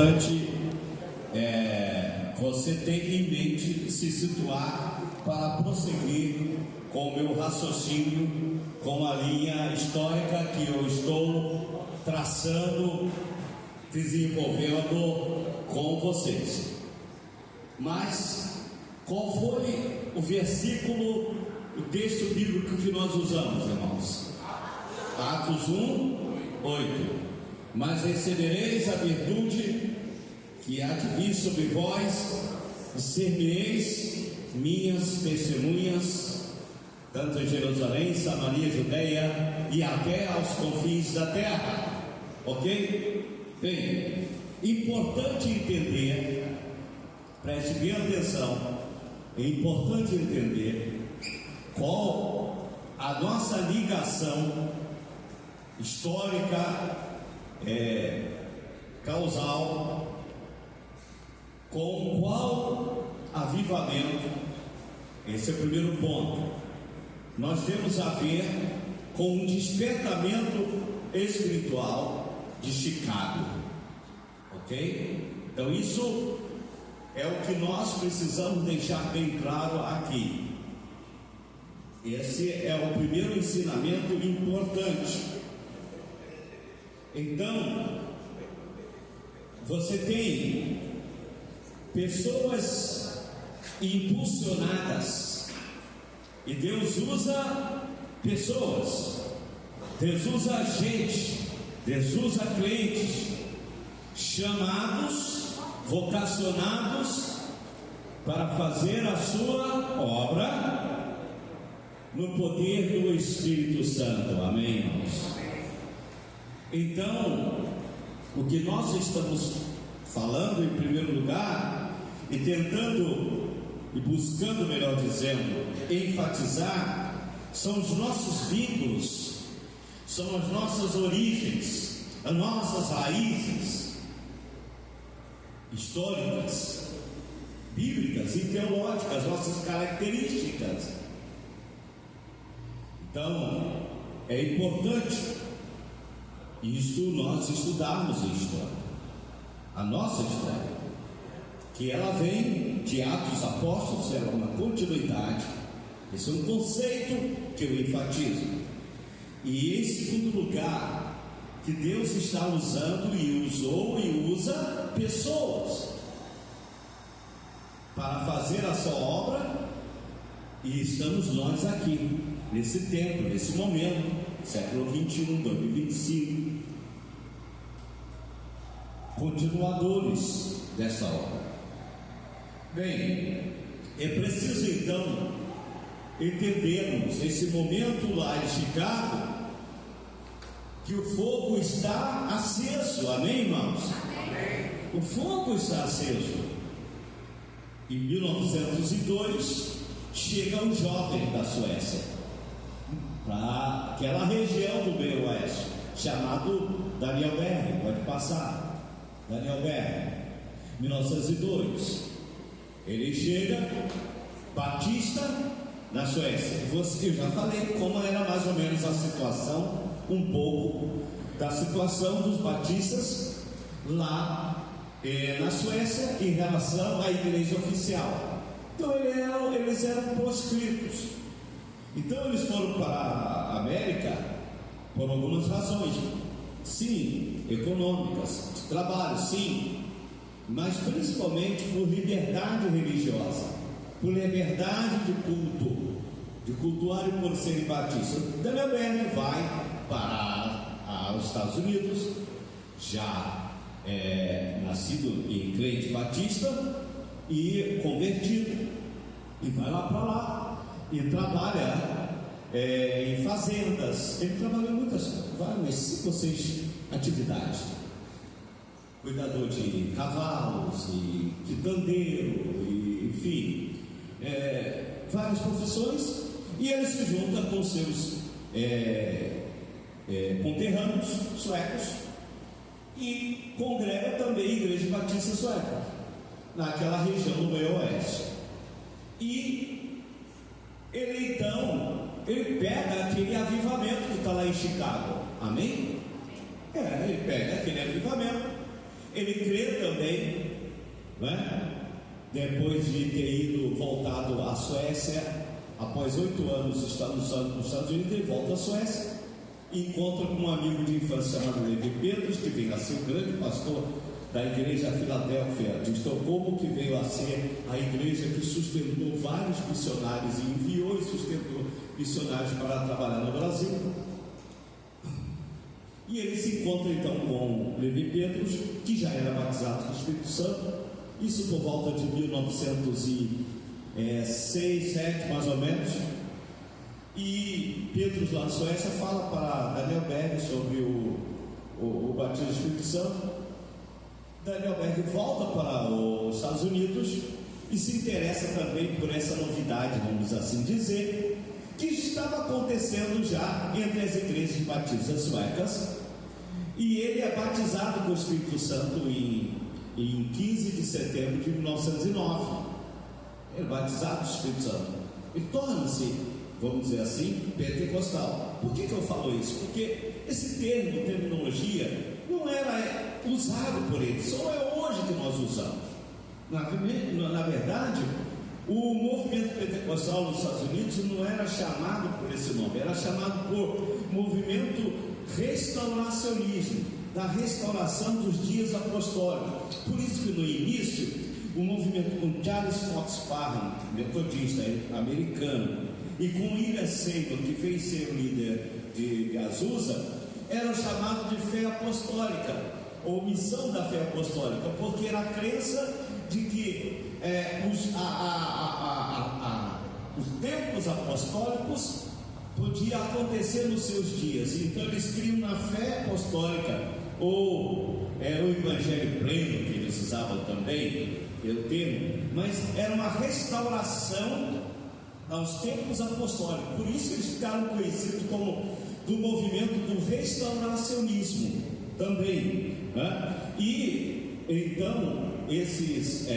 importante você ter em mente se situar para prosseguir com o meu raciocínio, com a linha histórica que eu estou traçando, desenvolvendo com vocês. Mas qual foi o versículo, o texto bíblico que nós usamos, irmãos? Atos 1, 8. Mas recebereis a virtude que há de vir sobre vós, e ser-me-eis minhas testemunhas, tanto em Jerusalém, Samaria, Judeia e até aos confins da terra. Ok? Bem, importante entender, preste bem atenção, é importante entender qual a nossa ligação histórica, causal, com qual avivamento. Esse é o primeiro ponto. Nós temos a ver com um despertamento espiritual de Chicago, ok? Então isso é o que nós precisamos deixar bem claro aqui. Esse é o primeiro ensinamento importante. Então, você tem pessoas impulsionadas, e Deus usa pessoas, Deus usa gente, Deus usa crentes, chamados, vocacionados para fazer a sua obra no poder do Espírito Santo. Amém, irmãos? Então, o que nós estamos falando em primeiro lugar e tentando e buscando, melhor dizendo, enfatizar, são os nossos vínculos, são as nossas origens, as nossas raízes históricas, bíblicas e teológicas, nossas características. Então, é importante isso nós estudarmos em história, a nossa história, que ela vem de Atos dos Apóstolos, ela é uma continuidade. Esse é um conceito que eu enfatizo. E em segundo lugar, que Deus está usando e usou e usa pessoas para fazer a sua obra, e estamos nós aqui, nesse tempo, nesse momento, século 21, 2025, continuadores dessa obra. Bem, é preciso então entendermos esse momento lá em Chicago, que o fogo está aceso. Amém, irmãos? Amém. O fogo está aceso. Em 1902 chega um jovem da Suécia para aquela região do meio oeste, chamado Daniel Berg. Pode passar, Daniel Berg, 1902. Ele chega, batista, na Suécia. Eu já falei como era mais ou menos a situação, um pouco da situação dos batistas lá na Suécia em relação à igreja oficial. Então eles eram proscritos. Então eles foram para a América por algumas razões, sim, econômicas, de trabalho, sim, mas principalmente por liberdade religiosa, por liberdade de culto, de cultuar e por serem batistas. Daniel Berg vai para os Estados Unidos, já nascido em crente batista e convertido, e vai lá para lá e trabalha em fazendas. Ele trabalhou em várias 5 ou 6 atividades. Cuidador de cavalos, e quitandeiro, enfim, várias profissões. E ele se junta com seus conterrâneos suecos e congrega também a Igreja Batista Sueca naquela região do meio oeste. E ele então pega aquele avivamento que está lá em Chicago. Amém? Ele pega aquele avivamento Ele crê também, né? Depois de ter voltado à Suécia, após 8 anos está nos Estados Unidos, ele volta à Suécia e encontra com um amigo de infância chamado Levi Petros, que veio a ser o grande pastor da igreja Filadélfia de Estocolmo, que veio a ser a igreja que sustentou vários missionários e enviou e sustentou missionários para trabalhar no Brasil. E ele se encontra então com Levi Petros, que já era batizado com o Espírito Santo, isso por volta de 1906, 1907 mais ou menos. E Petros lá na Suécia fala para Daniel Berg sobre o batismo do Espírito Santo. Daniel Berg volta para os Estados Unidos e se interessa também por essa novidade, vamos assim dizer, que estava acontecendo já entre as igrejas batistas suecas. E ele é batizado com o Espírito Santo em 15 de setembro de 1909. Ele é batizado com o Espírito Santo. Ele torna-se, vamos dizer assim, pentecostal. Por que eu falo isso? Porque esse terminologia não era usado por eles, só é hoje que nós usamos. Na verdade, o movimento pentecostal nos Estados Unidos não era chamado por esse nome, era chamado por movimento restauracionismo, da restauração dos dias apostólicos. Por isso que no início, o movimento com Charles Fox Parham, metodista americano, e com William Seymour, que veio ser o líder de Azusa, era chamado de fé apostólica, ou missão da fé apostólica, porque era a crença de que os tempos apostólicos podia acontecer nos seus dias. Então eles criam na fé apostólica, ou o evangelho pleno, que eles usavam também, eu termo, mas era uma restauração aos tempos apostólicos. Por isso eles ficaram conhecidos como do movimento do restauracionismo também, né? E então esses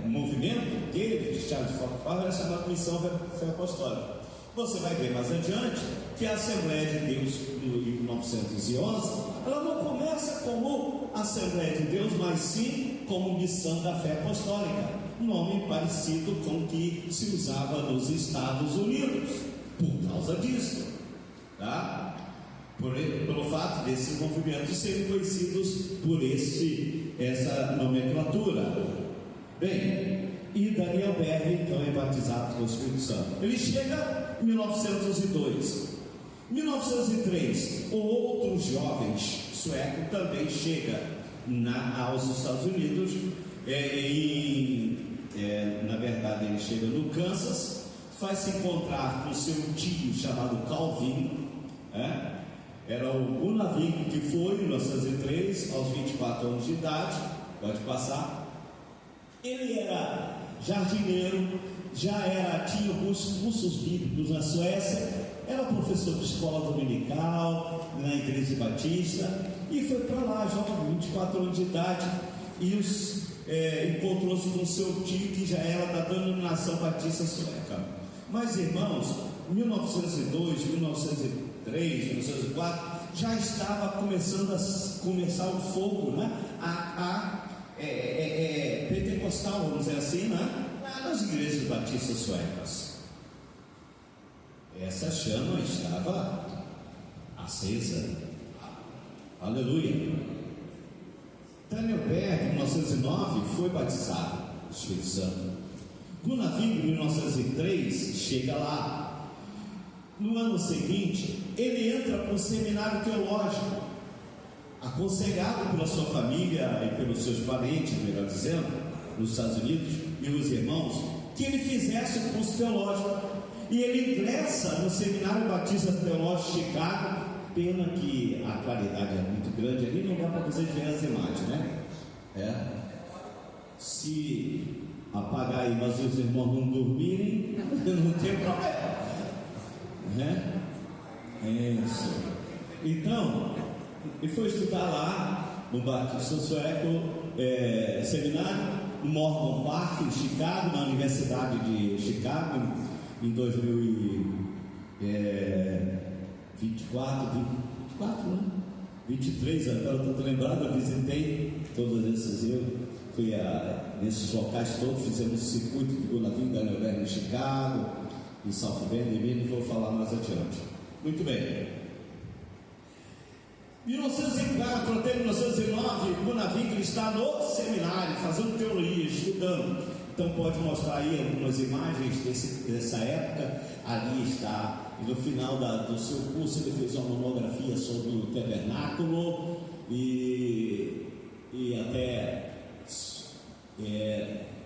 movimento dele, de Charles Fox Parham, era chamado de missão fé apostólica. Você vai ver mais adiante que a Assembleia de Deus em 1911, ela não começa como Assembleia de Deus, mas sim como Missão da Fé Apostólica, nome parecido com o que se usava nos Estados Unidos, por causa disso, tá? Pelo fato desses movimentos serem conhecidos por essa nomenclatura. Bem, e Daniel Berg então é batizado com o Espírito Santo. Ele chega em 1902. Em 1903, outro jovem sueco também chega aos Estados Unidos. Na verdade, ele chega no Kansas, vai se encontrar com seu tio chamado Calvin. Era o Gunavik, que foi em 1903, aos 24 anos de idade. Pode passar. Ele era jardineiro, tinha alguns cursos bíblicos na Suécia, era professor de escola dominical na igreja batista, e foi para lá, jovem, 24 anos de idade, e encontrou-se com seu tio, que já era da denominação batista sueca. Mas irmãos, em 1902, 1903, 1904, já estava começar o fogo, né? Pentecostal, vamos dizer assim, né? Nas igrejas batistas suecas. Essa chama estava acesa. Aleluia. Daniel Berg, em 1909, foi batizado no Espírito Santo. Gunavik, em 1903, chega lá. No ano seguinte, ele entra para o seminário teológico, aconselhado pela sua família e pelos seus parentes, melhor dizendo, nos Estados Unidos, e os irmãos, que ele fizesse o curso teológico. E ele ingressa no Seminário Batista Teológico de Chicago. Pena que a claridade é muito grande ali, não dá para você ver as imagens, né? Se apagar aí, mas os irmãos não dormirem, não tem problema, né? Isso. Então, ele foi estudar lá no Batista Sueco, seminário, no Morgan Park, em Chicago, na Universidade de Chicago, em 2024, 24, né? 23, agora eu estou lembrado, eu visitei todos esses, eu fui nesses locais todos, fizemos o circuito de Gunavim, Daniel Berg em Chicago, em South Bend, em Minas, vou falar mais adiante. Muito bem. 1904 até 1909, Gunavim está no seminário, fazendo teoria, estudando. Então pode mostrar aí algumas imagens dessa época. Ali está. E no final do seu curso ele fez uma monografia sobre o tabernáculo e até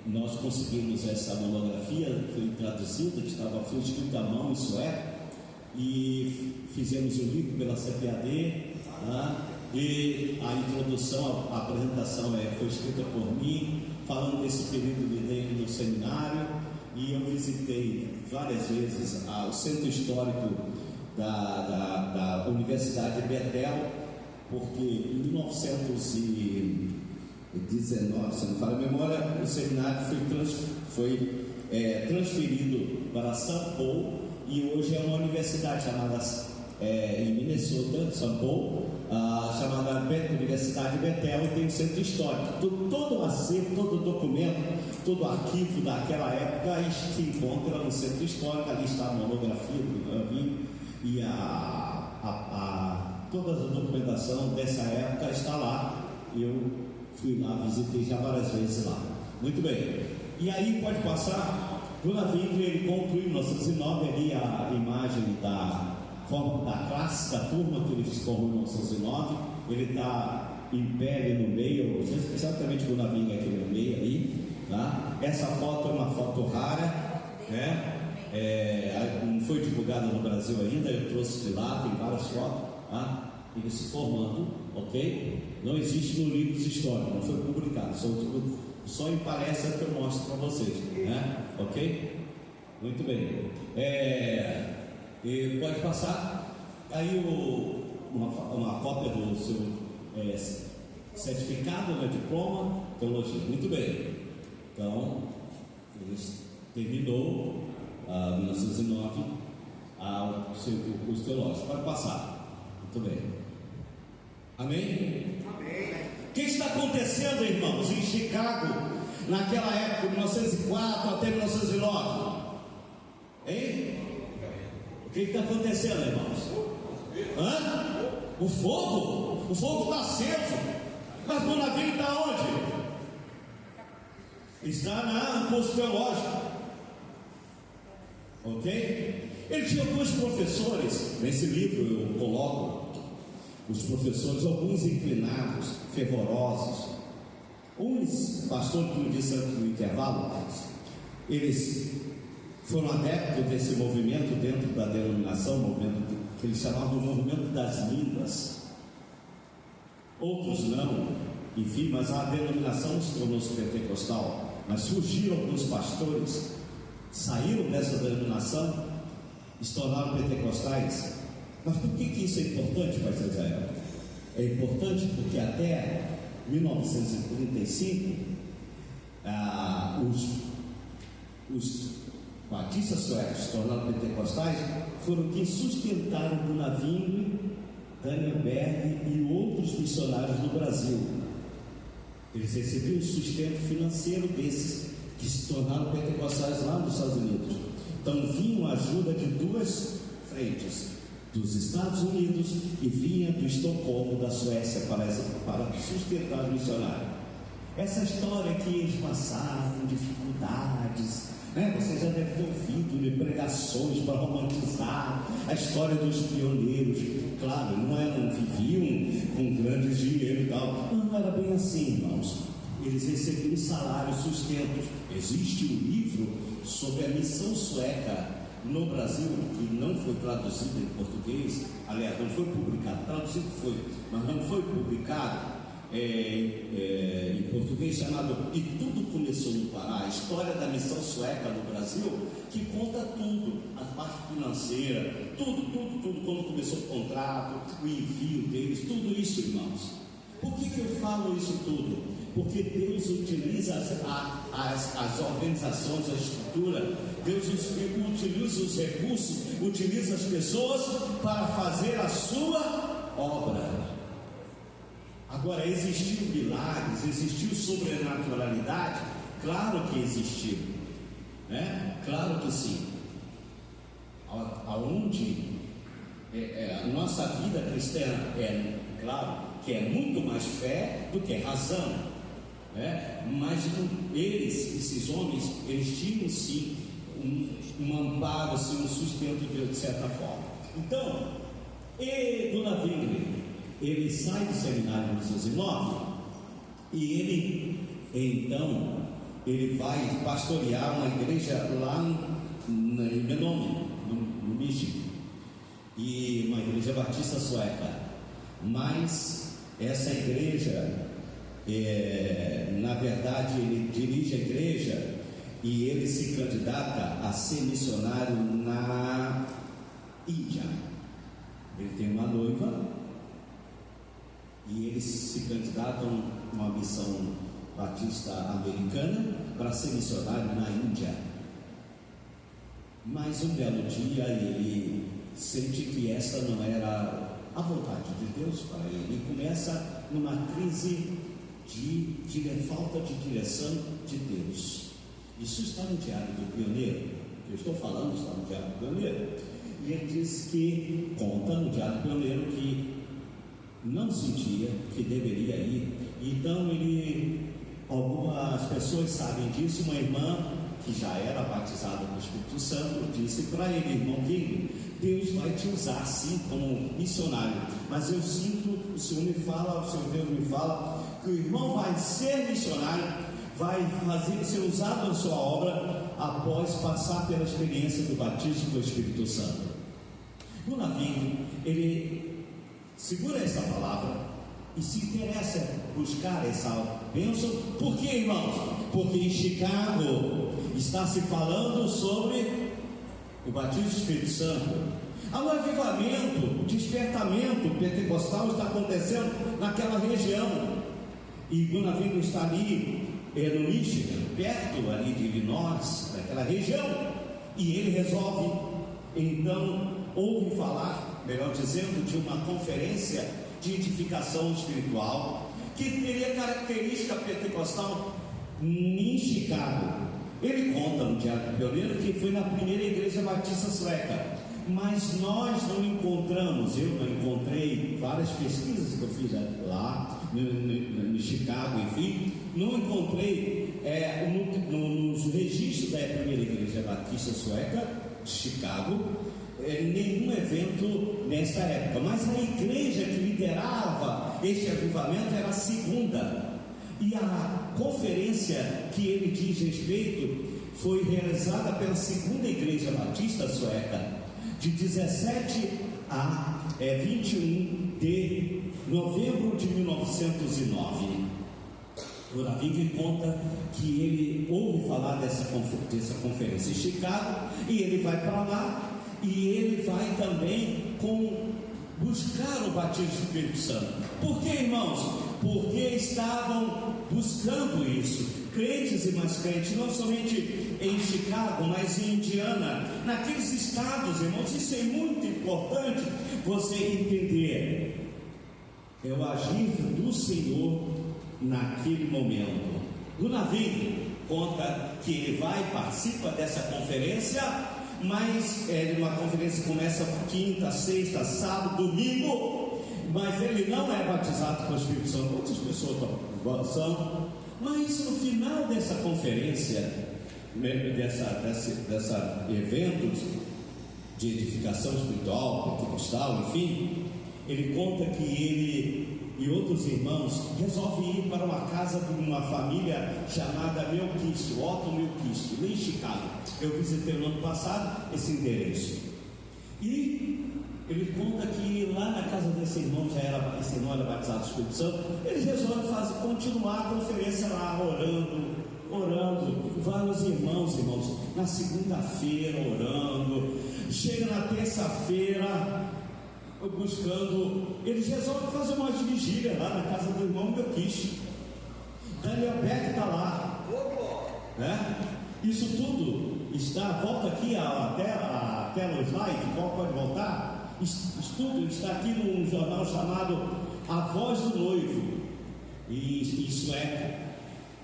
nós conseguimos essa monografia, foi traduzida, foi escrita à mão em sueco, e fizemos o livro pela CPAD, e a introdução, a apresentação foi escrita por mim, falando desse período dele no seminário. E eu visitei várias vezes o centro histórico da Universidade de Bethel, porque em 1919, se não me falha a memória, o seminário foi transferido para São Paulo, e hoje é uma universidade chamada em Minnesota, São Paulo, chamada Universidade de Bethel, e tem um centro histórico. Todo o acervo, todo o documento, todo o arquivo daquela época se encontra no centro histórico. Ali está a monografia do Gunavim, e toda a documentação dessa época está lá. Eu fui lá, visitei já várias vezes lá. Muito bem. E aí pode passar. Gunavim, ele conclui em 1909 ali a imagem da classe, da turma que ele se formou em 1909. Ele está em pé ali no meio, exatamente o Gunavim aqui no meio aí, tá? Essa foto é uma foto rara, né? Não foi divulgada no Brasil ainda, eu trouxe de lá, tem várias fotos, tá? Ele se formando, ok? Não existe no livros históricos, não foi publicado, só em palestra que eu mostro para vocês, né? Ok? Muito bem. E pode passar aí uma cópia do seu certificado, né, diploma, teologia. Muito bem. Então, ele terminou em 1909 o seu curso teológico. Pode passar. Muito bem. Amém? Amém. O que está acontecendo, irmãos, em Chicago, naquela época, de 1904 até 1909? Hein? O que está acontecendo, irmãos? O fogo? O fogo está aceso. Mas Gunavim está onde? Está no curso teológico. Ok? Ele tinha alguns professores. Nesse livro eu coloco os professores, alguns inclinados, fervorosos. Uns, pastor que me disse antes do intervalo, eles foram adeptos desse movimento dentro da denominação, movimento que eles chamavam de movimento das línguas. Outros não, enfim, mas a denominação se tornou-se pentecostal. Mas surgiram alguns pastores, saíram dessa denominação, se tornaram pentecostais. Mas por que isso é importante, pastor Israel? É importante porque até 1935 os batistas suecos se tornaram pentecostais, foram quem sustentaram Gunavim, Daniel Berg e outros missionários do Brasil. Eles recebiam o sustento financeiro desses que se tornaram pentecostais lá nos Estados Unidos. Então vinha a ajuda de duas frentes, dos Estados Unidos, e vinha do Estocolmo, da Suécia, para sustentar os missionários. Essa história que eles passaram dificuldades, né? Você já deve ter ouvido de pregações para romantizar a história dos pioneiros. Claro, não viviam com grandes dinheiro e tal. Não era bem assim, irmãos. Eles recebiam salário, sustento. Existe um livro sobre a missão sueca no Brasil, que não foi traduzido em português. Aliás, não foi publicado. Traduzido foi, mas não foi publicado em português, chamado E Tudo Começou no Pará, a história da missão sueca no Brasil, que conta tudo, a parte financeira, tudo, quando começou o contrato, o envio deles, tudo isso, irmãos. Por que eu falo isso tudo? Porque Deus utiliza as organizações, a estrutura, Deus utiliza os recursos, utiliza as pessoas para fazer a sua obra. Agora, existiu milagres, existiu sobrenaturalidade? Claro que existiu, né? Claro que sim. Aonde a nossa vida cristã claro que é muito mais fé do que razão, né? Mas esses homens, eles tinham sim um amparo, assim, um sustento de certa forma. Então, Dona Wingler, ele sai do seminário em 1909 e ele vai pastorear uma igreja lá em Menominee, no Michigan, e uma igreja batista sueca. Mas essa igreja, na verdade, ele dirige a igreja e ele se candidata a ser missionário na Índia. Ele tem uma noiva e eles se candidatam a uma missão batista americana para ser missionário na Índia. Mas um belo dia ele sente que essa não era a vontade de Deus para ele e começa numa crise de falta de direção de Deus. Isso está no Diário do Pioneiro. Eu estou falando, está no Diário do Pioneiro. E ele diz que, conta no Diário do Pioneiro, que não sentia que deveria ir. Então algumas pessoas sabem disso. Uma irmã que já era batizada no Espírito Santo disse para ele: irmão Vinho, Deus vai te usar sim como missionário, mas eu sinto, o Senhor Deus me fala que o irmão vai ser missionário, vai ser usado na sua obra após passar pela experiência do batismo do Espírito Santo. O navio, ele segura essa palavra e se interessa em buscar essa bênção. Por que, irmãos? Porque em Chicago está se falando sobre o batismo do Espírito Santo. Há um avivamento, despertamento pentecostal está acontecendo naquela região. E Gunavino está ali no Michigan, perto ali de Illinois, naquela região. E ele resolve, então, ouve falar, melhor dizendo, de uma conferência de edificação espiritual que teria característica pentecostal em Chicago. Ele conta no Diário do Pioneiro que foi na primeira igreja batista sueca, mas nós não encontramos, eu não encontrei, várias pesquisas que eu fiz lá no Chicago, enfim, não encontrei nos registros da primeira igreja batista sueca de Chicago nenhum evento nesta época, mas a igreja que liderava este avivamento era a segunda. E a conferência que ele diz respeito foi realizada pela segunda igreja batista sueca, de 17 a 21 de novembro de 1909. O Davi conta que ele ouve falar dessa conferência em Chicago e ele vai para lá e ele vai também buscar o batismo do Espírito Santo. Por que, irmãos? Porque estavam buscando isso, crentes e mais crentes, não somente em Chicago, mas em Indiana, naqueles estados, irmãos. Isso é muito importante você entender. É o agir do Senhor naquele momento. O navio conta que ele participa dessa conferência, mas uma conferência que começa quinta, sexta, sábado, domingo. Mas ele não é batizado com o Espírito Santo. Outras pessoas são. Mas no final dessa conferência, dessa eventos de edificação espiritual, pentecostal, enfim, ele conta que ele e outros irmãos resolvem ir para uma casa de uma família chamada Melquist, Otto Melquist, lá em Chicago. Eu visitei no ano passado esse endereço. E ele conta que lá na casa desse irmão, esse irmão era batizado do Espírito Santo, eles resolvem continuar a conferência lá, orando, vários irmãos, na segunda-feira orando, chega na terça-feira buscando, eles resolvem fazer uma vigília lá na casa do irmão Melquist. Daniel Beck está lá, né? Isso tudo está, volta aqui a tela, o slide, qual pode voltar? Isso tudo está aqui num jornal chamado A Voz do Noivo. e sueco.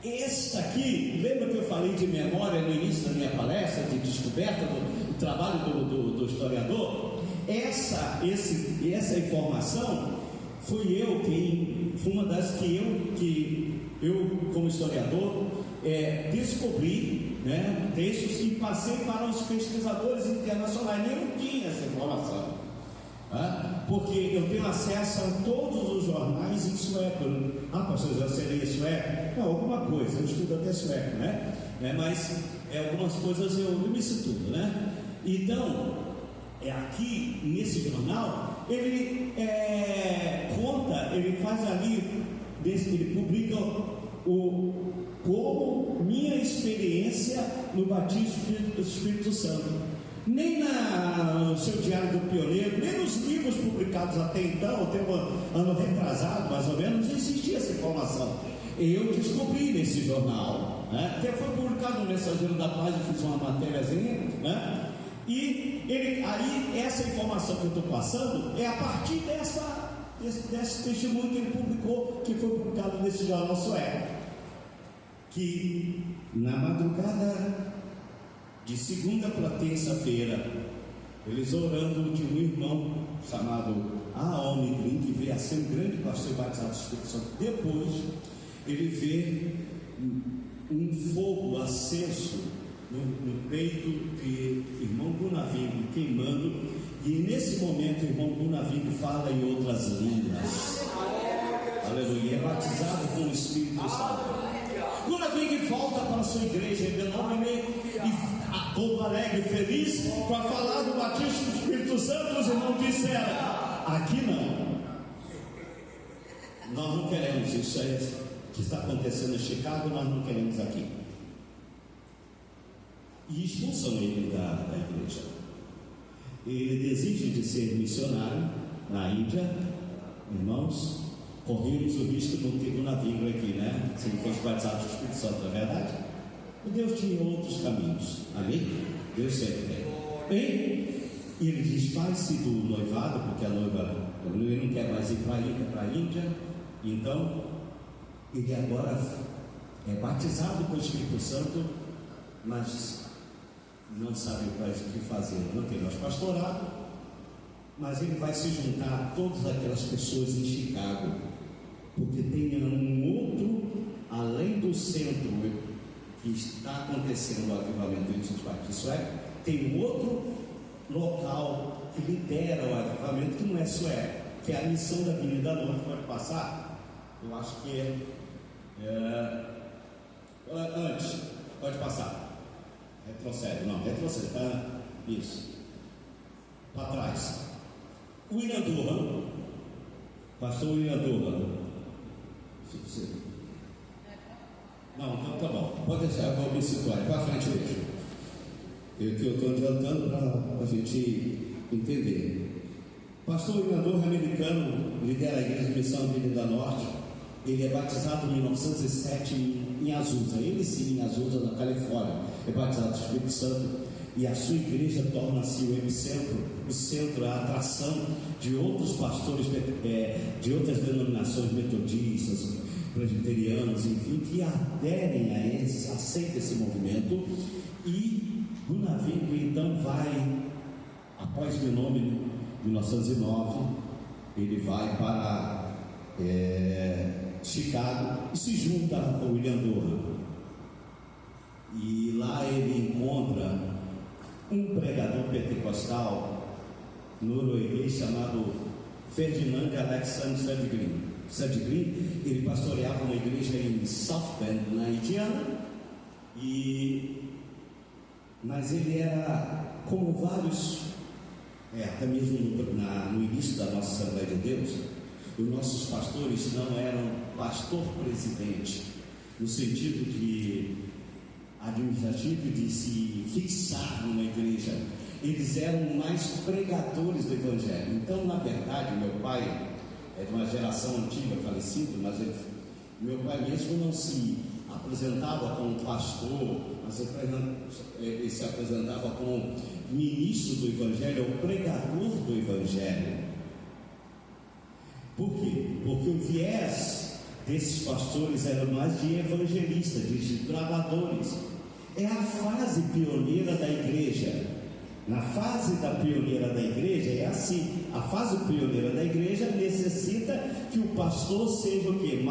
Esta aqui, lembra que eu falei de memória no início da minha palestra, de descoberta do trabalho do historiador? Essa informação foi uma das que eu como historiador descobri, né, textos, e passei para os pesquisadores internacionais. Eu não tinha essa informação, porque eu tenho acesso a todos os jornais em sueco. Pastor, já seria sueco? Não, alguma coisa, eu estudo até sueco, né? Mas algumas coisas eu me situo, né? Então, aqui nesse jornal, ele conta, ele faz ali, ele publica como minha experiência no batismo do Espírito Santo. Nem no seu Diário do Pioneiro, nem nos livros publicados até então, até o ano retrasado, mais ou menos, não existia essa informação. Eu descobri nesse jornal, né? Até foi publicado no Mensageiro da Paz, eu fiz uma matériazinha, né? E aí essa informação que eu estou passando é a partir desse testemunho que ele publicou, que foi publicado nesse jornal sueco, que na madrugada de segunda para terça-feira, eles orando de um irmão chamado Aomi Green, que veio a ser um grande pastor batizado do Espírito Santo. Depois ele vê um fogo aceso no peito de irmão Gunaving queimando, e nesse momento o irmão Gunaving fala em outras línguas. Aleluia, é batizado com o Espírito Santo. Gunaving volta para a sua igreja em Benómine e todo alegre e feliz para falar do batismo do Espírito Santo. Os irmãos disseram: aqui não, nós não queremos isso aí que está acontecendo em Chicago, nós não queremos aqui. E expulsam ele da igreja. Ele desiste de ser missionário na Índia. Irmãos, corremos o risco de não ter Gunaving aqui, né? Se não fosse batizado do Espírito Santo, não é verdade? E Deus tinha outros caminhos, amém? Deus sempre tem. Bem, ele desfaz-se do noivado, porque a noiva, ele não quer mais ir para a Índia. Então ele agora é batizado com o Espírito Santo, mas não sabe o que fazer. Não tem mais pastorado, mas ele vai se juntar a todas aquelas pessoas em Chicago, porque tem um outro, além do centro que está acontecendo o avivamento dos batistas, tem um outro local que lidera o avivamento, que não é sueco, que é a missão da Avenida Norte. Pode passar? Eu acho que antes, pode passar. Retrocede, isso, para trás. William Durham, pastor William Durham. Não, então tá bom, pode deixar, eu vou me situar para frente mesmo. Eu estou adiantando para a gente entender. Pastor William Durham, americano, lidera a igreja de Missão Avenida Norte. Ele é batizado em 1907 em Azusa, ele sim, em Azusa, na Califórnia. É batizado do Espírito Santo, e a sua igreja torna-se o epicentro, o centro, a atração de outros pastores de outras denominações metodistas, presbiterianos, enfim, que aderem a eles, aceitam esse movimento. E Gunaving então vai, após Benómine, 1909, ele vai para Chicago e se junta ao William Durham. E lá ele encontra um pregador pentecostal norueguês chamado Ferdinand Alexander Sandgren. Ele pastoreava uma igreja em South Bend, na Indiana, mas ele era como vários, até mesmo no início da nossa Assembleia de Deus, os nossos pastores não eram pastor-presidente, no sentido de administrativo, de se fixar numa igreja. Eles eram mais pregadores do Evangelho. Então, na verdade, meu pai é de uma geração antiga, falecido, mas meu pai mesmo não se apresentava como pastor, mas ele se apresentava como ministro do Evangelho, ou pregador do Evangelho. Por quê? Porque o viés desses pastores eram mais de evangelistas, de desbravadores. É a fase pioneira da igreja. Na fase da pioneira da igreja é assim. A fase pioneira da igreja necessita que o pastor seja o quê?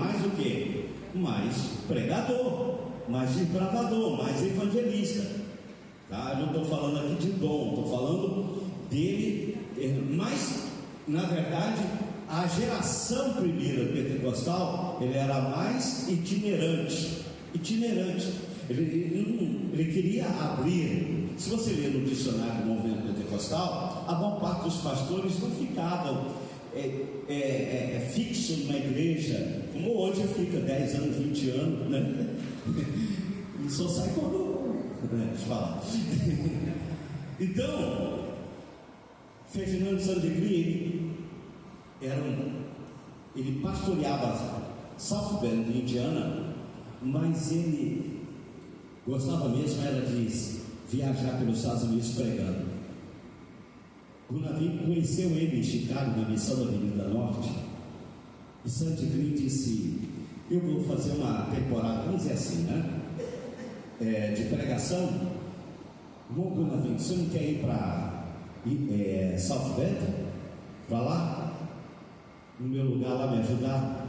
Mais pregador, mais desbravador, mais evangelista. Tá? Eu não estou falando aqui de dom, estou falando dele. Mas, na verdade, a geração primeira pentecostal, ele era mais itinerante. Ele queria abrir. Se você ler no dicionário do movimento pentecostal, a maior parte dos pastores não ficavam fixo numa igreja, como hoje fica 10 anos, 20 anos, né? E só sai quando, deixa eu falar. Então, Ferdinando Sandegrini ele pastoreava South Bend, Indiana, mas ele gostava mesmo era de viajar pelos Estados Unidos pregando. Gunavik conheceu ele em Chicago, na missão da Avenida Norte, e Sandegrini disse: eu vou fazer uma temporada, vamos dizer assim, né? De pregação. Bom, Gunavik, você não quer ir para South Bend? Para lá? No meu lugar lá me ajudar?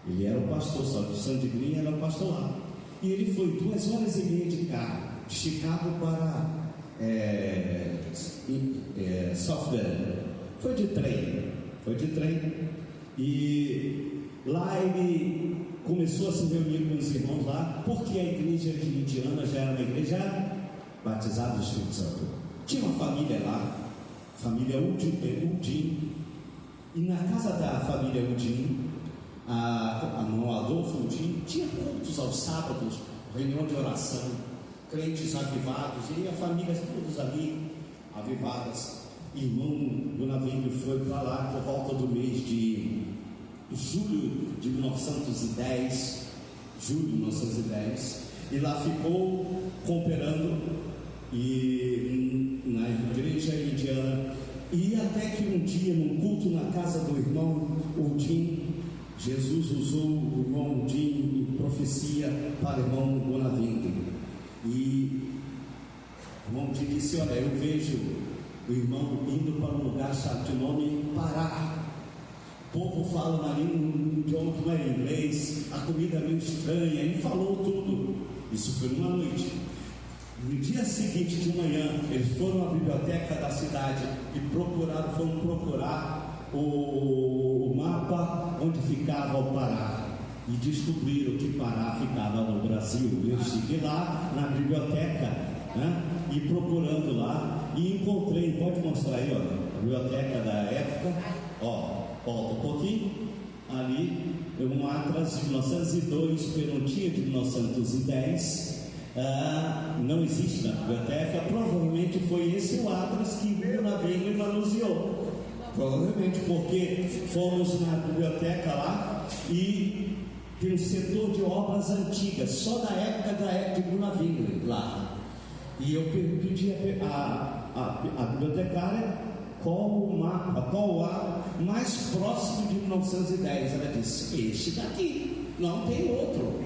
Ele era o pastor, só que o Sandegrini era o pastor lá. E ele foi 2 horas e meia de carro, de Chicago para South Bend. Foi de trem. E lá ele começou a se reunir com os irmãos lá, porque a igreja de Indiana já era uma igreja batizada do Espírito Santo. Tinha uma família lá, família Udin, e na casa da família Udin, a mão Adolfo Udin, tinha cultos aos sábados, reunião de oração, crentes avivados, e a família todos ali avivadas. Irmão Gunavik foi para lá por volta do mês de julho de 1910, e lá ficou cooperando na igreja indiana. E até que um dia, num culto na casa do irmão Udin, Jesus usou o irmão Udin em profecia para o irmão Gunavik. E o irmão Udin disse: olha, eu vejo o irmão indo para um lugar de nome Pará. O povo fala na língua, um idioma que não é inglês, a comida é meio estranha. Ele falou tudo. Isso foi numa noite. No dia seguinte de manhã, eles foram à biblioteca da cidade e foram procurar o mapa onde ficava o Pará, e descobriram que Pará ficava no Brasil. Eu estive lá na biblioteca, né, e procurando lá, e encontrei, pode mostrar aí, olha, a biblioteca da época, volta um pouquinho, ali, um atlas de 1902, penúltima de 1910. Não existe na biblioteca. Provavelmente foi esse o atlas que Gunavik manuseou, provavelmente, porque fomos na biblioteca lá e tem um setor de obras antigas, só da época de Gunavik lá. E eu pedi a bibliotecária qual o ar mais próximo de 1910. Ela disse: este daqui, não tem outro.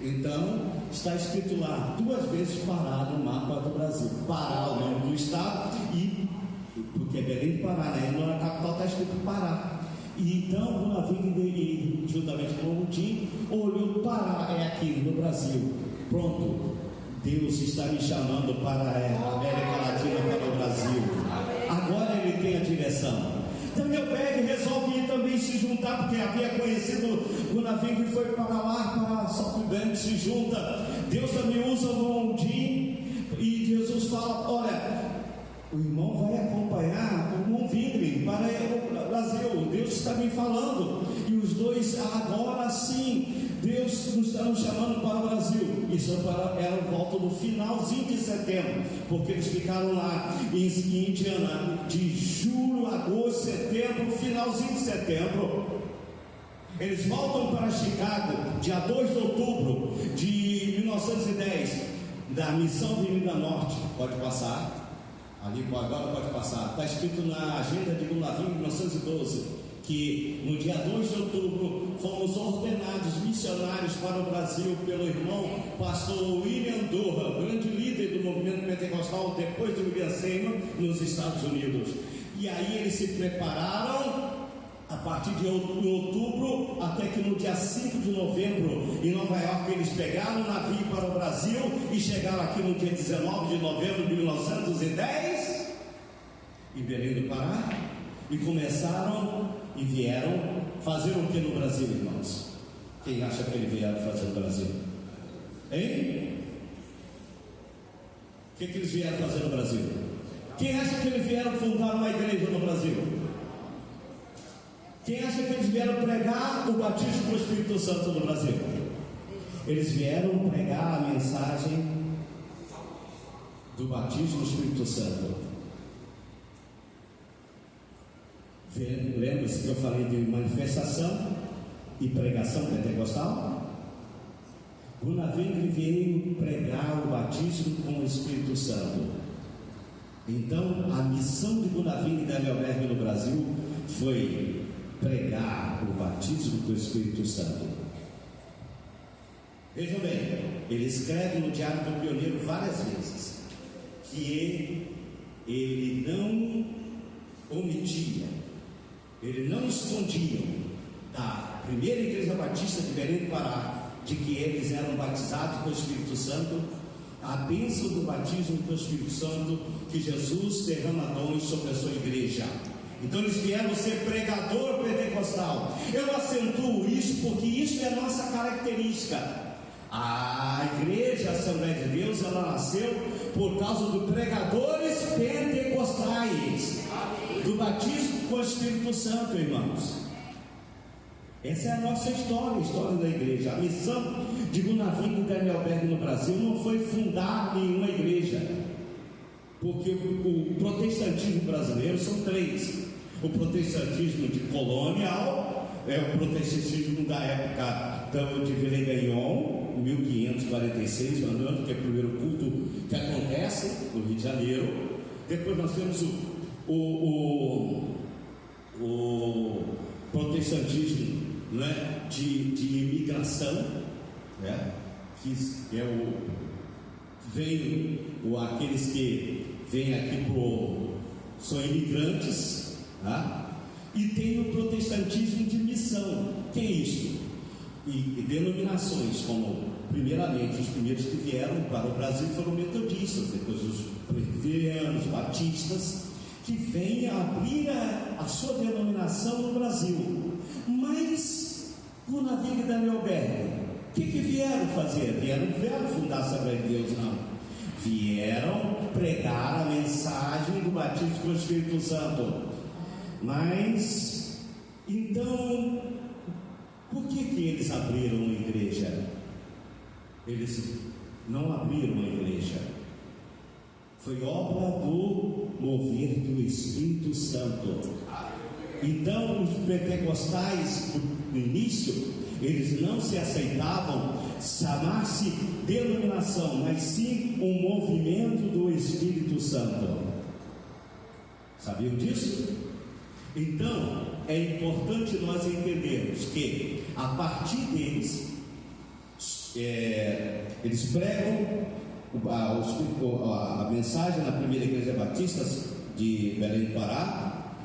Então está escrito lá 2 vezes Pará no mapa do Brasil. Pará, o nome do estado, e porque é Belém do Pará, né? E na capital está escrito Pará. E então Gunavik, juntamente com o Udin, olhou: Pará é aqui no Brasil. Pronto, Deus está me chamando para a América Latina, para o Brasil. Agora ele tem a direção. Daniel Berg resolve ir também se juntar, porque havia conhecido Gunavik e foi para lá, para South Bend, se junta. Deus também usa o Udin, e Jesus fala: olha, o irmão vai acompanhar o irmão Vingre para o Brasil. Deus está me falando. E os dois, agora sim, Deus nos está nos chamando para o Brasil. Isso era volta do finalzinho de setembro, porque eles ficaram lá em Indiana de julho, agosto, setembro, finalzinho de setembro. Eles voltam para Chicago dia 2 de outubro de 1910, da missão Avenida Norte. Pode passar. Ali agora pode passar. Está escrito na agenda de Gunavik, 1912. que no dia 2 de outubro fomos ordenados missionários para o Brasil pelo irmão pastor William Durham, grande líder do movimento pentecostal depois de William Seymour nos Estados Unidos. E aí eles se prepararam a partir de outubro, até que no dia 5 de novembro, em Nova York, eles pegaram o navio para o Brasil e chegaram aqui no dia 19 de novembro de 1910, em Belém do Pará, e começaram e vieram fazer o que no Brasil, irmãos? Quem acha que eles vieram fazer no Brasil? Hein? O que eles vieram fazer no Brasil? Quem acha que eles vieram fundar uma igreja no Brasil? Quem acha que eles vieram pregar o batismo do Espírito Santo no Brasil? Eles vieram pregar a mensagem do batismo do Espírito Santo. Lembra-se que eu falei de manifestação e pregação pentecostal? Gunavingre veio pregar o batismo com o Espírito Santo. Então, a missão de Gunavingre e Daniel Berg no Brasil foi pregar o batismo do Espírito Santo. Vejam bem, ele escreve no Diário do Pioneiro várias vezes que ele não omitia, ele não escondia da primeira igreja batista de Belém do Pará de que eles eram batizados com o Espírito Santo, a bênção do batismo com o Espírito Santo que Jesus derrama dons sobre a sua igreja. Então eles vieram ser pregador pentecostal. Eu acentuo isso porque isso é a nossa característica. A igreja Assembleia de Deus, ela nasceu por causa dos pregadores pentecostais, do batismo com o Espírito Santo, irmãos. Essa é a nossa história, a história da igreja. A missão de Gunavingre e Daniel Berg no Brasil não foi fundar nenhuma igreja, porque o protestantismo brasileiro são três: o protestantismo de colonial, é o protestantismo da época de Villegagnon, 1546, que é o primeiro culto que acontece no Rio de Janeiro. Depois nós temos o protestantismo, né, de imigração, né, que é aqueles que vêm aqui são imigrantes, tá? E tem o protestantismo de missão. Que é isso? E denominações como, primeiramente, os primeiros que vieram para o Brasil foram metodistas, depois os presbiterianos, batistas, que vêm abrir a sua denominação no Brasil. Mas Gunavingre e Daniel Berg, o que vieram fazer? Vieram fundar a Assembleia de Deus? Não. Vieram pregar a mensagem do batismo com o Espírito Santo. Mas, então, por que eles abriram uma igreja? Eles não abriram uma igreja. Foi obra do mover do Espírito Santo. Então, os pentecostais do início, eles não se aceitavam chamar-se denominação, mas sim um movimento do Espírito Santo. Sabiam disso? Então, é importante nós entendermos que a partir deles, eles pregam a mensagem na primeira igreja batista de Belém do Pará,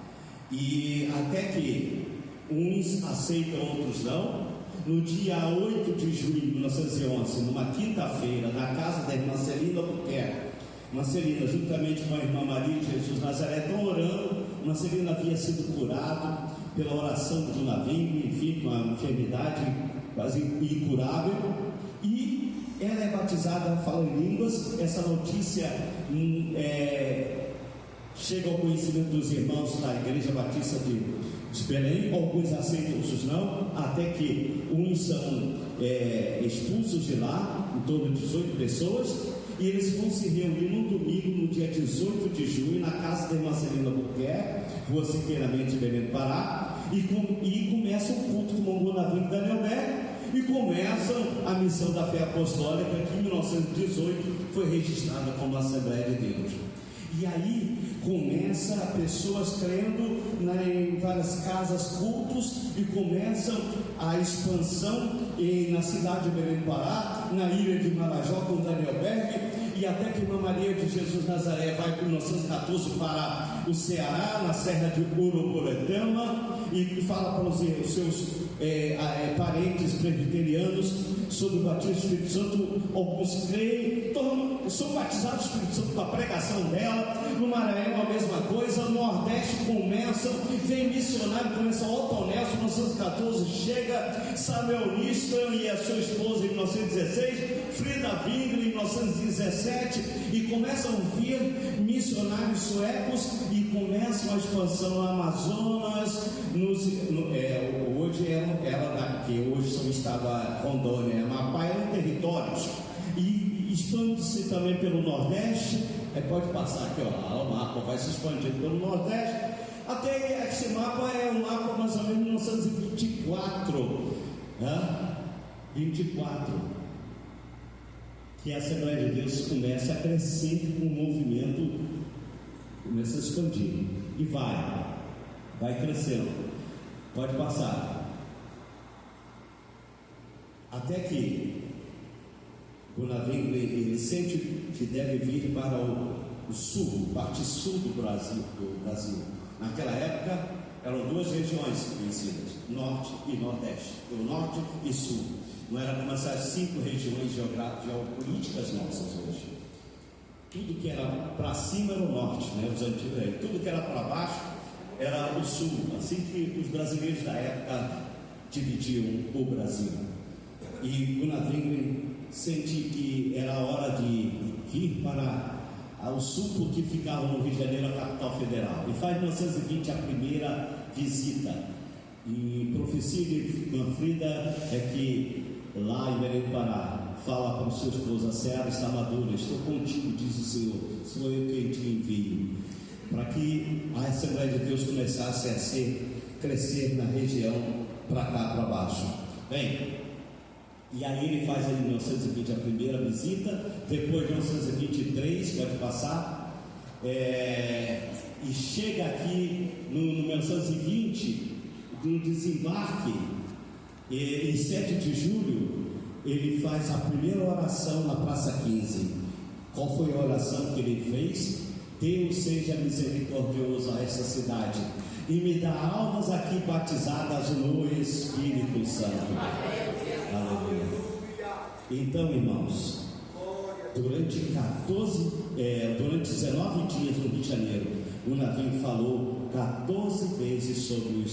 e até que uns aceitam, outros não. No dia 8 de junho de 1911, numa quinta-feira, na casa da irmã Celina Albuquerque, Marcelina, juntamente com a irmã Maria de Jesus Nazaré, estão orando. Marcelina havia sido curado pela oração do Gunavingre, enfim, com uma enfermidade quase incurável, e ela é batizada, fala em línguas. Essa notícia chega ao conhecimento dos irmãos da Igreja Batista de Belém. Alguns aceitam, outros não, até que uns são expulsos de lá, em torno de 18 pessoas, e eles vão se reunir no domingo, no dia 18 de junho, na casa da irmã Celina Albuquerque, Rua Siqueiramente, Belém do Pará, e começa o culto com o Gunavingre e Daniel Berg, e começam a missão da fé apostólica, que em 1918 foi registrada como Assembleia de Deus. E aí começa pessoas crendo em várias casas, cultos, e começam a expansão na cidade de Belém do Pará, na ilha de Marajó com Daniel Berg, e até que Irmã Maria de Jesus Nazaré vai por 1914 para o Ceará, na serra de Uruburetama, e fala para os seus parentes presbiterianos sobre o batismo do Espírito Santo. Alguns creem, são batizados do Espírito Santo com a pregação dela. No Maranhão a mesma coisa, no Nordeste vem missionário, começa Otto Nelson em 1914, chega Samuel Nistan e a sua esposa em 1916, Frida Wingler em 1917, e começam a vir missionários suecos e começam a expansão no Amazonas, hoje são estado Rondônia, Amapá, eram territórios, e expande-se também pelo Nordeste. Pode passar aqui, o mapa vai se expandindo pelo Nordeste, até esse mapa é um mapa mais ou menos de 1924, 24, que a Assembleia de Deus começa a crescer com o movimento, começa a expandir, e vai crescendo. Pode passar. Até que Gunavingler, ele sente que deve vir para o sul, parte sul do Brasil. Naquela época eram duas regiões conhecidas, norte e nordeste, o norte e sul. Não era como essas 5 regiões geopolíticas nossas hoje. Tudo que era para cima era o norte, os antigos, tudo que era para baixo era o sul. Assim que os brasileiros da época dividiam o Brasil. E Gunavingler senti que era hora de vir para o sul, porque ficava no Rio de Janeiro, a capital federal, e faz em 1920 a primeira visita. E profecia de Manfrida é que lá em Belém do Pará fala para o seu esposo: a seara está madura, estou contigo, diz o Senhor, sou eu quem te envio, para que a Assembleia de Deus começasse a crescer na região, para cá, para baixo. Bem, e aí ele faz em 1920 a primeira visita, depois de 1923, pode passar, e chega aqui no 1920, no desembarque, em 7 de julho, ele faz a primeira oração na Praça 15. Qual foi a oração que ele fez? Deus seja misericordioso a essa cidade e me dá almas aqui batizadas no Espírito Santo. Aleluia. Então, irmãos, durante 19 dias no Rio de Janeiro, o Navim falou 14 vezes sobre o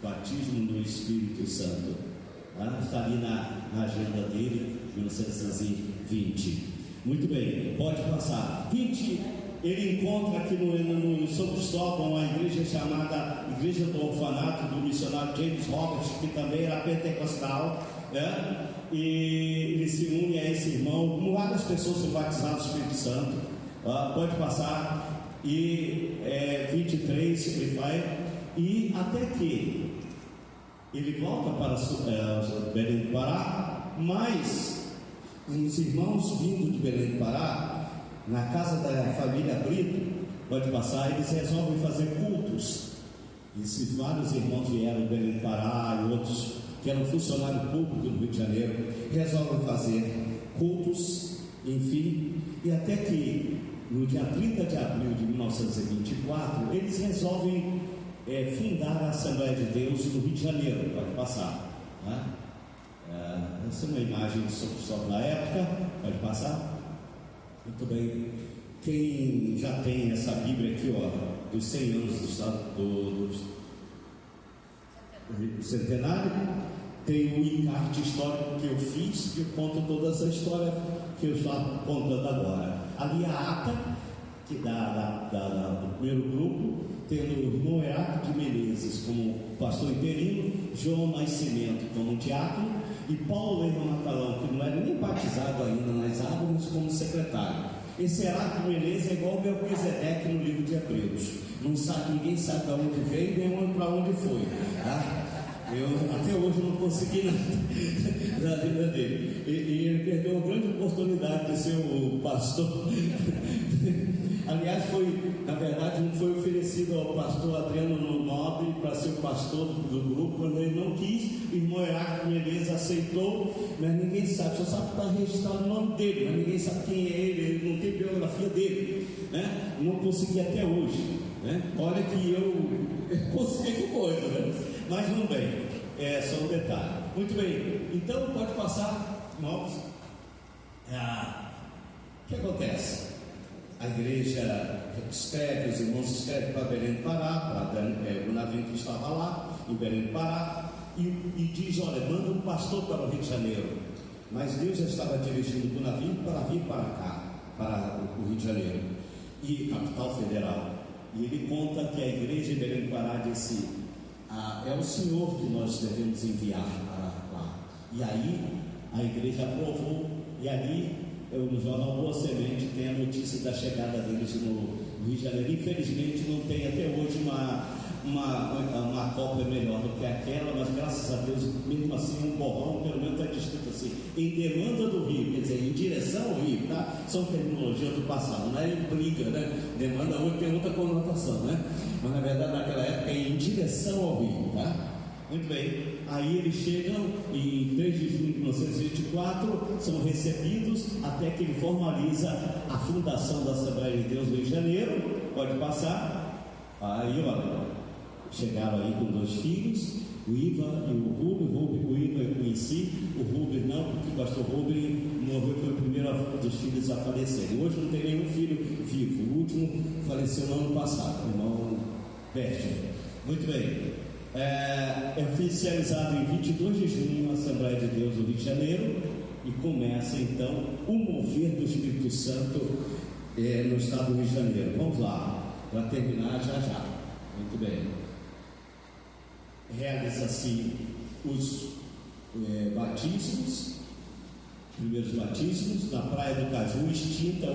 batismo no Espírito Santo. Está ali na agenda dele, 1920. Muito bem, pode passar. 20, ele encontra aqui no São Cristóvão uma igreja chamada Igreja do Orfanato do missionário James Roberts, que também era pentecostal, e ele se une a esse irmão. Várias pessoas são batizadas no Espírito Santo. Pode passar. E 23 ele vai, e até que ele volta para Belém do Pará, mas os irmãos vindo de Belém do Pará, na casa da família Brito, pode passar, eles resolvem fazer cultos. E se vários irmãos vieram de Belém do Pará e outros que eram funcionários públicos do Rio de Janeiro, resolvem fazer cultos, enfim, e até que no dia 30 de abril de 1924, eles resolvem fundar a Assembleia de Deus no Rio de Janeiro. Pode passar, essa é uma imagem sobre da época. Pode passar. Muito bem. Quem já tem essa Bíblia aqui, dos 100 anos do centenário, tem o encarte histórico que eu fiz, que conta toda essa história que eu estou contando agora. Ali a ata que do primeiro grupo, tendo o irmão Heráclito de Menezes como pastor interino, João Nascimento como diácono e Paulo Lema Matalão, que não era nem batizado ainda nas águas, como secretário. Esse Heráclito de Menezes é igual o Melquisedeque no livro de Hebreus, ninguém sabe de onde veio nem para onde foi, Eu até hoje não consegui nada da vida dele, e ele perdeu uma grande oportunidade de ser o pastor. Aliás, na verdade, não foi oferecido ao pastor Adriano Nobre para ser o pastor do grupo, quando ele não quis. O irmão Heráclito Menezes aceitou, mas ninguém sabe, só sabe que está registrado o nome dele, mas ninguém sabe quem é ele não tem biografia dele, né? Não consegui até hoje, né? Olha que eu consigo coisa, né? Mas não bem, é só um detalhe. Muito bem, então pode passar, irmãos. O que acontece? A igreja escreve, os irmãos escrevem para Belém do Pará, o navio que estava lá em Belém do Pará, e diz: olha, manda um pastor para o Rio de Janeiro. Mas Deus já estava dirigindo o navio para vir para cá, para o Rio de Janeiro, e capital federal. E ele conta que a igreja em Belém do Pará disse: é o Senhor que nós devemos enviar para lá. E aí a igreja aprovou, e ali no jornal Boa Semente tem a notícia da chegada deles no Rio de Janeiro. Infelizmente não tem até hoje uma cópia melhor do que aquela, mas graças a Deus, mesmo assim, um borrão pelo menos está escrito assim: em demanda do Rio, quer dizer, em direção ao Rio, tá? São terminologias do passado, não é briga, né? Demanda hoje tem outra conotação, né? Mas na verdade naquela época é em direção ao Rio, tá? Muito bem, aí eles chegam em 3 de junho de 1924, são recebidos até que ele formaliza a fundação da Assembleia de Deus no Rio de Janeiro. Pode passar. Aí, olha, chegaram aí com 2 filhos, o Ivan e o Rubem. O Ivan eu conheci, o Rubem não, porque o pastor Rubem morreu, foi o primeiro dos filhos a falecer. Hoje não tem nenhum filho vivo, o último faleceu no ano passado, o irmão Berger. Muito bem. É oficializado em 22 de junho a Assembleia de Deus do Rio de Janeiro, e começa então o mover do Espírito Santo no estado do Rio de Janeiro. Vamos lá, para terminar já. Muito bem. Realiza-se os batismos, primeiros batismos na Praia do Caju, extinta.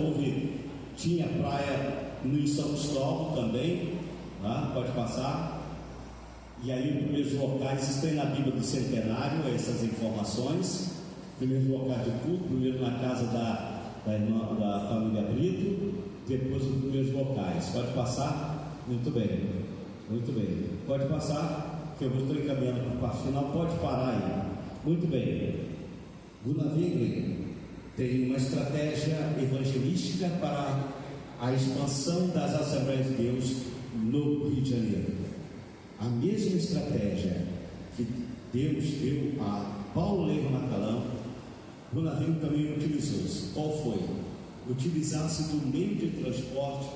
Tinha praia no São Cristóvão também, tá? Pode passar. E aí os primeiros locais estão na Bíblia do Centenário, essas informações. Primeiros locais de culto, primeiro na casa da família Brito, depois os primeiros locais. Pode passar? Muito bem. Pode passar, que eu estou encaminhando para o passo final. Pode parar aí. Muito bem. Gunnar Wingren tem uma estratégia evangelística para a expansão das Assembleias de Deus no Rio de Janeiro. A mesma estratégia que Deus deu a Paulo Lema Macalão, o navio também utilizou-se. Qual foi? Utilizar-se do meio de transporte,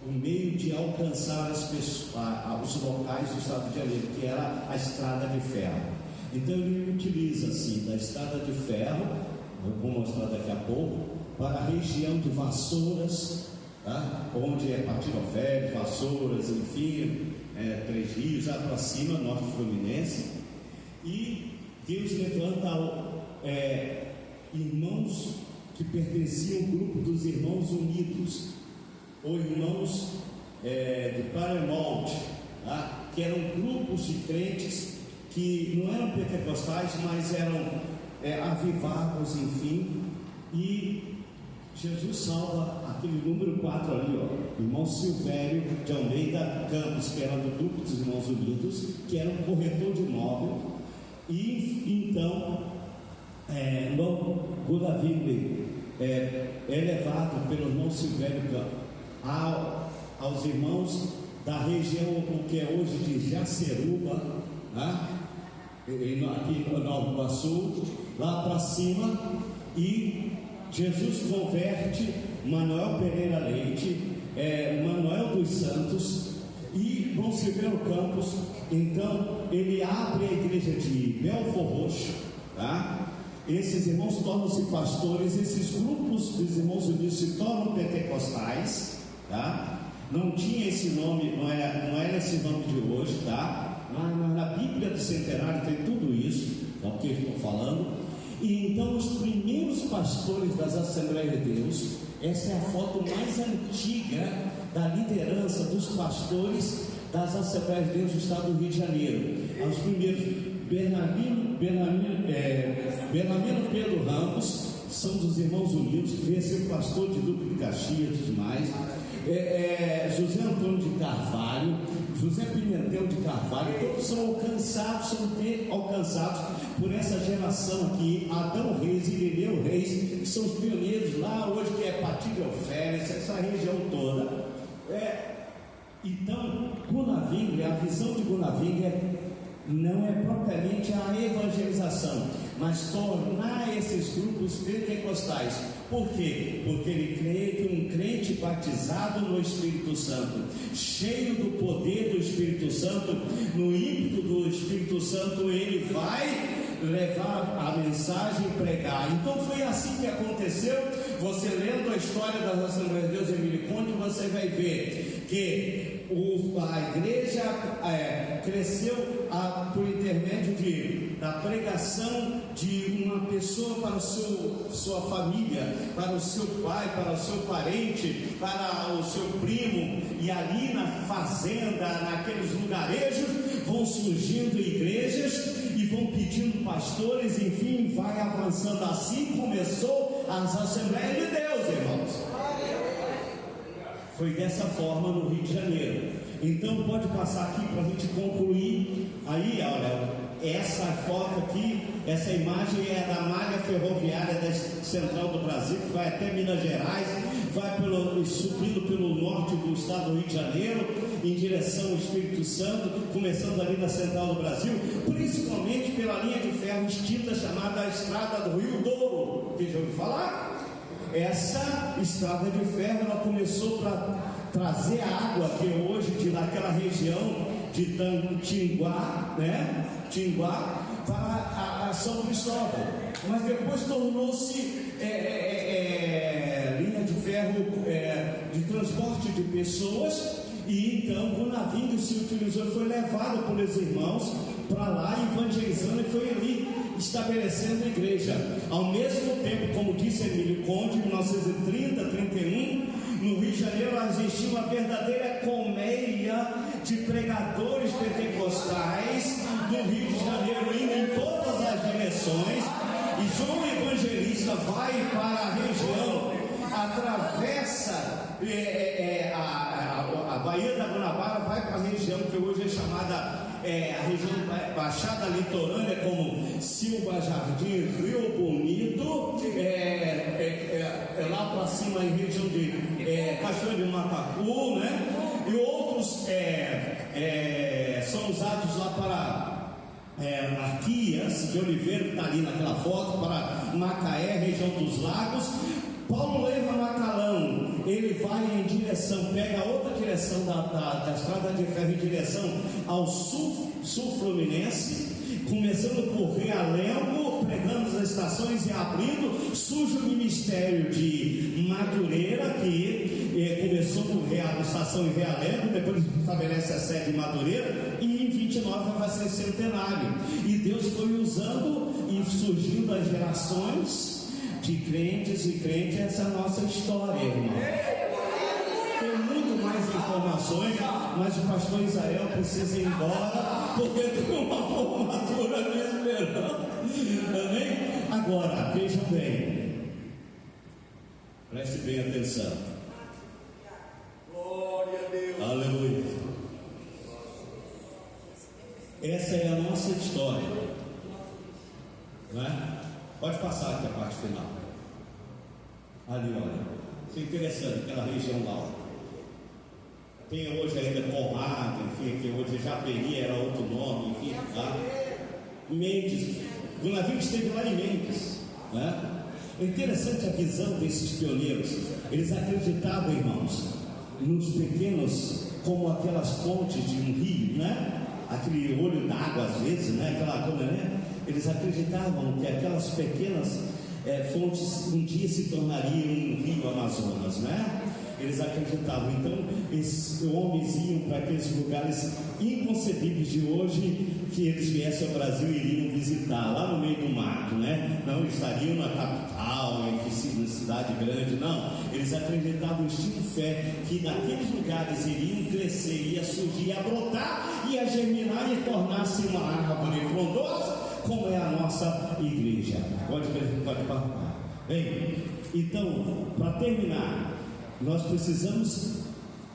o meio de alcançar as pessoas, os locais do estado de Janeiro, que era a estrada de ferro. Então ele utiliza-se da estrada de ferro, vou mostrar daqui a pouco, para a região de Vassouras, tá? Onde é Patirofé, Vassouras, enfim, 3 Rios, já para cima, norte Fluminense. E Deus levanta irmãos que pertenciam ao grupo dos Irmãos Unidos, ou irmãos de Paramount, tá? Que eram grupos de crentes que não eram pentecostais, mas eram avivados, enfim. E Jesus salva aquele número 4 ali, ó, irmão Silvério de Almeida Campos, que era do grupo dos Irmãos Unidos, que era um corretor de imóvel. E então Gunnar Wingren é levado pelo irmão Silvério Campos aos irmãos da região, o que é hoje de Jaceruba, né? Aqui no Nova Iguaçu, lá para cima. E Jesus converte Manuel Pereira Leite, Manuel dos Santos e João Silveiro Campos. Então ele abre a igreja de Belfor Roxo, tá? Esses irmãos tornam-se pastores, esses grupos dos Irmãos Unidos se tornam pentecostais, tá? Não tinha esse nome, não era esse nome de hoje, tá? Na Bíblia do Centenário tem tudo isso, é o que eu estou falando. E então os primeiros pastores das Assembleias de Deus, essa é a foto mais antiga da liderança dos pastores das Assembleias de Deus do estado do Rio de Janeiro. Os primeiros, Bernardino Pedro Ramos, são dos os irmãos unidos, que veio ser pastor de Duque de Caxias e demais, José Antônio de Carvalho, José Pimentel de Carvalho, todos são alcançados por essa geração aqui, Adão Reis e Irineu Reis, que são os pioneiros lá hoje, que é Patília Ofélia, essa região toda. Então, Gunavingre, a visão de Gunavingre não é propriamente a evangelização, mas tornar esses grupos pentecostais. Por quê? Porque ele crê que um crente batizado no Espírito Santo, cheio do poder do Espírito Santo, no ímpeto do Espírito Santo, ele vai levar a mensagem e pregar. Então foi assim que aconteceu. Você lendo a história das Assembleias de Deus em Emílio Conde, você vai ver que a igreja cresceu por intermédio da pregação de uma pessoa para sua família, para o seu pai, para o seu parente, para o seu primo, e ali na fazenda, naqueles lugarejos, vão surgindo igrejas e vão pedindo pastores, enfim, vai avançando. Assim começou as Assembleias de Deus, irmãos. Foi dessa forma no Rio de Janeiro. Então pode passar aqui para a gente concluir. Aí, olha, essa foto aqui, essa imagem é da malha ferroviária da Central do Brasil, que vai até Minas Gerais, vai subindo pelo norte do estado do Rio de Janeiro, em direção ao Espírito Santo, começando ali na Central do Brasil, principalmente pela linha de ferro extinta chamada Estrada do Rio Douro. Vocês já ouviram falar? Essa estrada de ferro, ela começou para trazer água que hoje daquela região de Tinguá, né? Tinguá, para a São Cristóvão, mas depois tornou-se linha de ferro de transporte de pessoas. E então Gunavingre se utilizou, foi levado pelos irmãos para lá, evangelizando, e foi ali estabelecendo a igreja. Ao mesmo tempo, como disse Emílio Conde, em 1930, 31, no Rio de Janeiro existia uma verdadeira colmeia de pregadores pentecostais do Rio de Janeiro, indo em todas as direções. E João Evangelista vai para a região, atravessa a Baía da Guanabara, vai para a região que hoje é chamada a região Baixada Litorânea, como Silva Jardim, Rio Bonito, lá para cima em região de Cachoeira de Macacu, né? E outros são usados lá para Marquias de Oliveira, que está ali naquela foto, para Macaé, região dos Lagos. Paulo leva Macalão, ele vai em direção, pega outra direção da estrada de ferro em direção ao sul fluminense, começando por Realengo, pregando as estações e abrindo. Surge o ministério de Madureira, que começou por estação em Realengo, depois estabelece a sede em Madureira, e em 29 vai ser centenário. E Deus foi usando e surgindo as gerações de crentes e crentes. Essa é a nossa história, irmão. Tem muito mais informações, mas o pastor Israel precisa ir embora, porque tem uma formatura me esperando. Amém? Agora, vejam bem, preste bem atenção. Glória a Deus. Aleluia. Essa é a nossa história, não é? Pode passar aqui a parte final. Ali, olha, isso é interessante, aquela região lá, ó. Tem hoje ainda Conrado, enfim, que hoje Japeri era outro nome, enfim, tá? Mendes, Gunavingre esteve lá em Mendes, né? É interessante a visão desses pioneiros. Eles acreditavam, irmãos, nos pequenos, como aquelas fontes de um rio, né? Aquele olho d'água às vezes, né? Aquela coisa, né? Eles acreditavam que aquelas pequenas fontes um dia se tornariam um rio Amazonas, né? Eles acreditavam. Então, esses homens iam para aqueles lugares inconcebíveis de hoje, que eles viessem ao Brasil e iriam visitar, lá no meio do mato, né? Não estariam na capital, em cidade grande, não. Eles acreditavam, eles tinham fé que naqueles lugares iriam crescer, ia surgir, ia brotar, ia germinar e tornar-se uma árvore frondosa, como é a nossa igreja. Pode Bem, então, para terminar, nós precisamos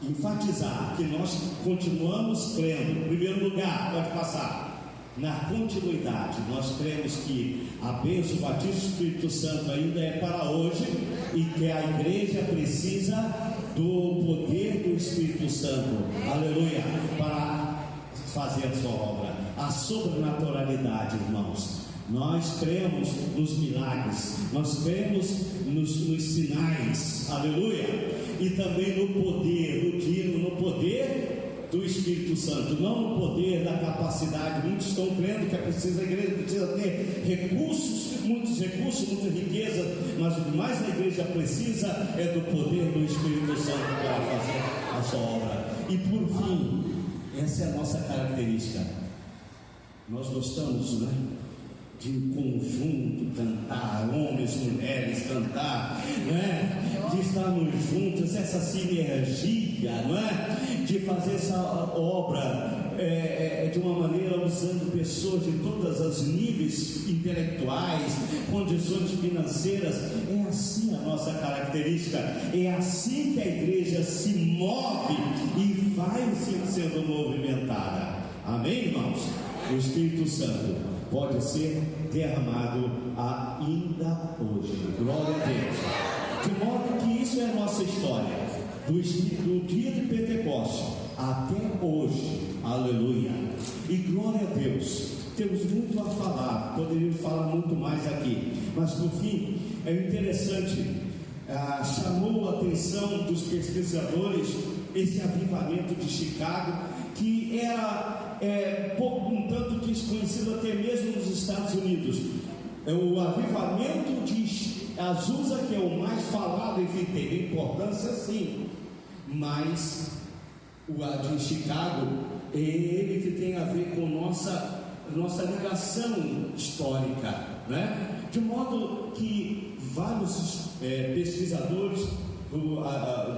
enfatizar que nós continuamos crendo. Em primeiro lugar, pode passar, na continuidade, nós cremos que a bênção, o batismo do Espírito Santo ainda é para hoje e que a igreja precisa do poder do Espírito Santo, aleluia, para fazer a sua obra, a sobrenaturalidade, irmãos. Nós cremos nos milagres, nós cremos nos sinais, aleluia, e também no poder, no poder do Espírito Santo, não no poder da capacidade. Muitos estão crendo que a igreja precisa ter recursos, muita riqueza, mas o que mais a igreja precisa é do poder do Espírito Santo para fazer a sua obra. E por fim, essa é a nossa característica. Nós gostamos, né, de em conjunto cantar, homens, mulheres cantar, né? De estarmos juntos, essa sinergia, não é? De fazer essa obra de uma maneira usando pessoas de todos os níveis intelectuais, condições financeiras. É assim a nossa característica, é assim que a igreja se move e vai sendo movimentada. Amém, irmãos? O Espírito Santo pode ser derramado ainda hoje. Glória a Deus. De modo que isso é a nossa história, do dia de Pentecostes até hoje. Aleluia. E glória a Deus. Temos muito a falar, poderíamos falar muito mais aqui, mas por fim, é interessante, chamou a atenção dos pesquisadores esse avivamento de Chicago, que era um tanto desconhecido até mesmo nos Estados Unidos. O avivamento de Azusa, que é o mais falado, enfim, teve importância sim, mas o de Chicago é ele que tem a ver com nossa ligação histórica, né? De modo que vários pesquisadores do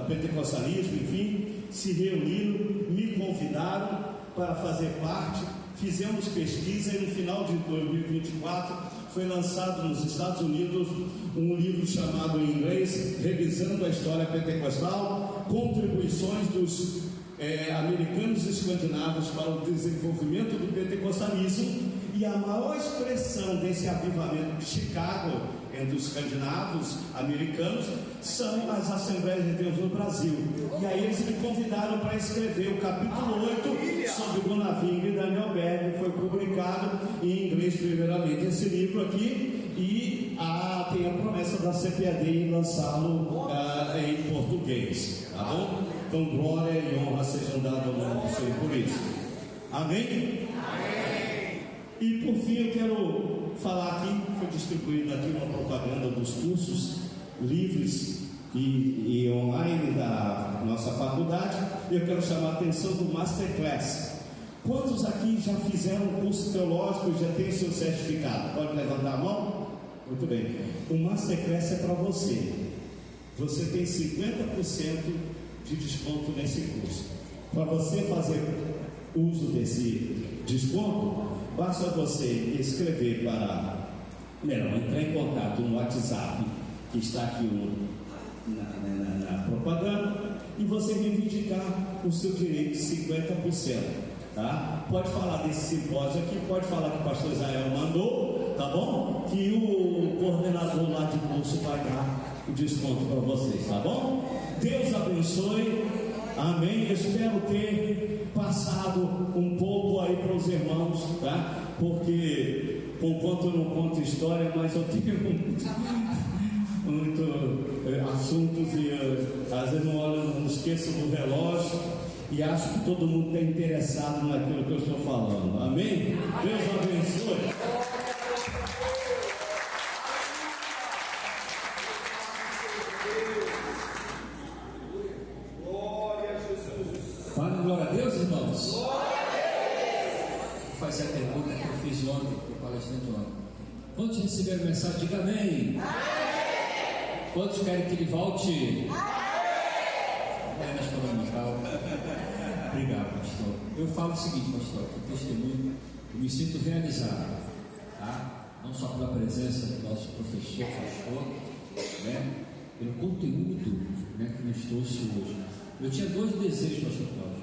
pentecostalismo, enfim, se reuniram, me convidaram para fazer parte, fizemos pesquisa e no final de 2024 foi lançado nos Estados Unidos um livro chamado em inglês Revisando a História Pentecostal, Contribuições dos americanos e escandinavos para o desenvolvimento do pentecostalismo. E a maior expressão desse avivamento de Chicago entre os escandinavos americanos são as Assembleias de Deus no Brasil. E aí eles me convidaram para escrever o capítulo 8 sobre Gunaving e Daniel Berg. Foi publicado em inglês primeiramente esse livro aqui, e tem a promessa da CPAD em lançá-lo em português, tá bom? Então glória e honra sejam dadas ao nome do Senhor por isso. Amém? E por fim eu quero falar aqui, foi distribuída aqui uma propaganda dos cursos livres e online da nossa faculdade. Eu quero chamar a atenção do Masterclass. Quantos aqui já fizeram um curso teológico e já tem seu certificado? Pode levantar a mão? Muito bem. O Masterclass é para você. Você tem 50% de desconto nesse curso. Para você fazer uso desse desconto, basta você escrever entrar em contato no WhatsApp, que está aqui na propaganda, e você reivindicar o seu direito de 50%, tá? Pode falar desse simpósio aqui, pode falar que o pastor Israel mandou, tá bom? Que o coordenador lá de curso vai dar o desconto para vocês, tá bom? Deus abençoe. Amém. Eu espero ter passado um pouco aí para os irmãos, tá? Porque, conquanto eu não conto história, mas eu tenho muito assuntos e às vezes não esqueço do relógio e acho que todo mundo está interessado naquilo que eu estou falando. Amém? Deus abençoe. Fala glória a Deus, irmãos. Glória a Deus. Vou fazer a pergunta que eu fiz ontem para o palestrante ontem. Quantos receberam mensagem? Diga amém. Amém. Quantos querem que ele volte? Amém. Na escola dominical. Obrigado, pastor. Eu falo o seguinte, pastor, que testemunho, eu me sinto realizado, tá? Não só pela presença do nosso professor, pastor, né, pelo conteúdo, né, que nos trouxe hoje. Eu tinha 2 desejos, pastor Cláudio.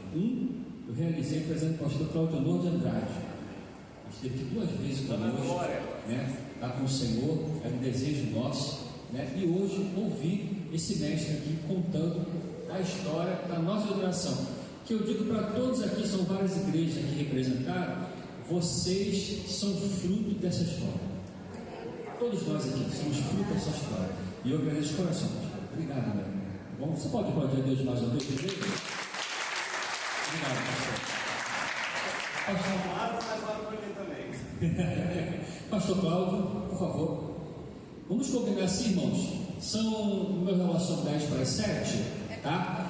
Eu realizei presente o pastor Cláudio Honor de Andrade. Esteve aqui 2 vezes conosco, né, lá com o Senhor, era um desejo nosso, né, e hoje ouvir esse mestre aqui contando a história da nossa denominação, que eu digo para todos aqui, são várias igrejas aqui representadas, vocês são fruto dessa história. Todos nós aqui somos fruto dessa história. E eu agradeço de coração, pastor. Obrigado, meu. Bom, você pode aplaudir a Deus mais uma vez? Obrigado, pastor. Pastor Cláudio, por favor. Vamos combinar assim, irmãos. São, no meu relógio, são 10 para as 7, tá?